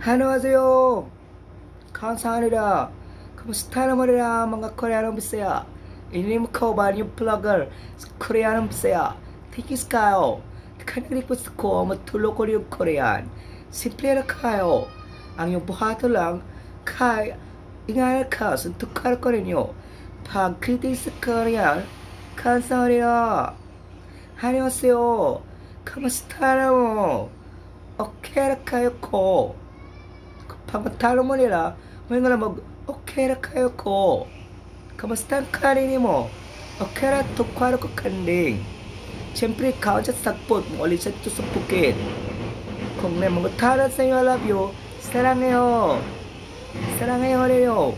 Annyeonghaseyo. Kamsahamnida. Kamusta naman nila mga Koreano Bisaya? Inim ko ba yung vlogger sa Koreano Bisaya? Tigis kayo. Kanag-request ko matulog ko yung Korean. Simple na kayo. Ang yung buhato lang, kay ingat ka sa tukar ko ninyo. Pag kritis sa Korean, kamsahamnida. Annyeonghaseyo. Kamusta naman? Okay na kayo ko. Pagmatalo mo nila, may nga mag, okay na kayo ko. Kamusta ang kanin mo? Okay na tukwaro ko kanding. Siyempre, ikaw dyan sagpot mo ulit sa ito sa bukid. Kung may mga taran sa inyo, I love you, sarangayo. Sarangayo rin.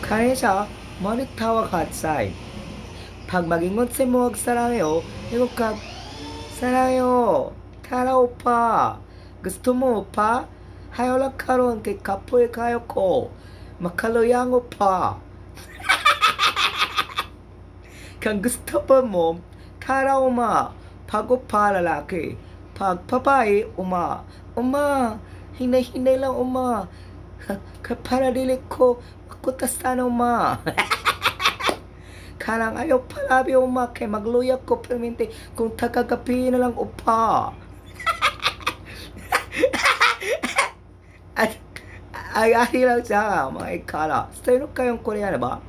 Kaya siya, monit tawag outside. Pag magingon sa mo, sarangayo, yung ka, sarangayo. Tara, opa. Gusto mo, opa? Hayola karon kay kapoy kayo ko. Makaloyang pa. Kung gusto pa mo, tara uma. Pag pa lalaki. Pag babae, uma. Uma, hinay-hinay lang uma. Para dili ko, makutastan uma. Karang ayaw palabi uma, kay magluya ko permente kung tagagapi na lang upa. Ay lang siya, mga ikala. Sino kayong Koreano ba?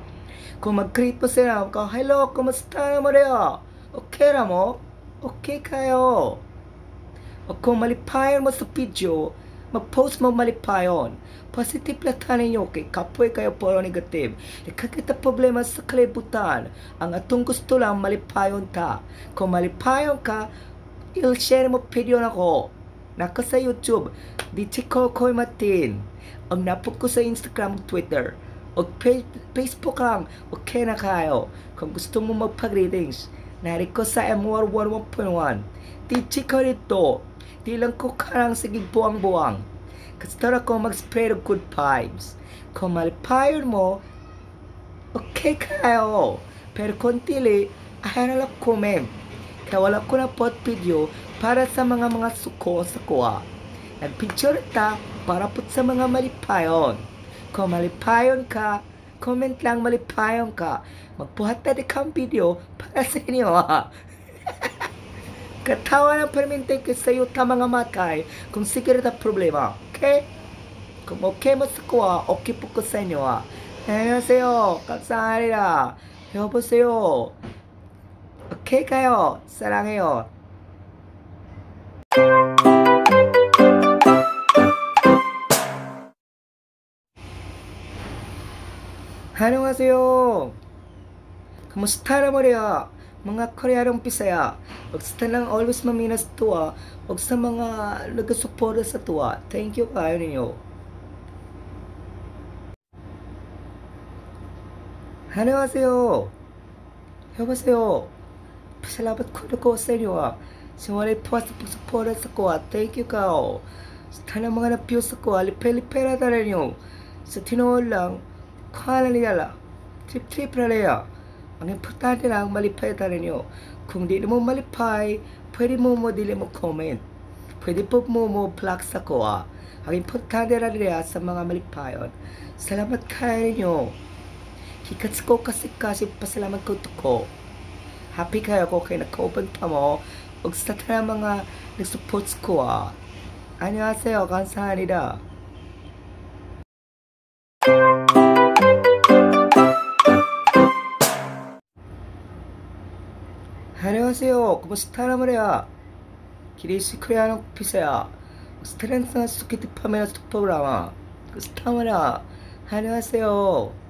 Kung mag-greet po sila, hello, kumusta na mo rin? Okay na mo? Okay kayo. O kung malipayon mo sa video, mag-post mo malipayon. Positive lang tanin nyo, kay kapoy kayo puro negative. Nakakita problema sa kalibutan. Ang atong gusto lang, malipayon ta. Kung malipayon ka, i-share mo video na ko. Naka sa YouTube, Dichi Kokoy Martin. Ang napok ko sa Instagram, Twitter, o Facebook lang, okay na kayo. Kung gusto mo magpag-readings, nari ko sa MR 11.1. Dichi ko rito. Di lang ko karang sige buwang-buwang. Kasi tara ko mag-spread of good vibes. Kung malipayon mo, okay kayo. Pero kung tili, ayaw na lang comment. Kaya wala ko na pot video para sa mga suko sa kuha. Nag-picture ta para po sa mga malipayon. Kung malipayon ka, comment lang malipayon ka. Magbuhat na kang video para sa inyo ha. Katawa ng permente ka sa iyo ta mga matay kung sige na problema. Okay? Kung okay mo sa kuha, okay po ko sa inyo ha. Annyeonghaseyo. 감사합니다. 여보세요. 오케이 가요. 사랑해요. Annyeonghaseyo. Kamusta na mo rin? Mga Koreanong Bisaya. Huwag sa lang always maminas tuwa. Huwag sa mga nagasuporta sa tuwa. Thank you kayo ninyo. Annyeonghaseyo. 여보세요. Salamat ko sa inyo ha. Siwalay po sa pagsuporta sa kuha. Thank you kao. Sa tanang mga na-view sa kuha, lipe-lipe na tala nyo. Sa tinoon lang, kala nila. Trip-trip na nila. Ang importante lang, malipay tala nyo. Kung di mo malipay, pwede mo dili mo comment. Pwede po mo plug sa kuha. Ang importante na nila sa mga malipayon. Salamat kayo ninyo. Kikats ko kasi pasalamat ko to ko. Happy kayo ko kay nakaupanta mo. Huwag sa tanang mga nag-support ko ha. 안녕하세요. 감사합니다. 안녕하세요. kumusta naman rin? Kirisi Koreano Bisaya. Gusto rin sa sukiti pa may nasa programa. Gusto naman rin. 안녕하세요.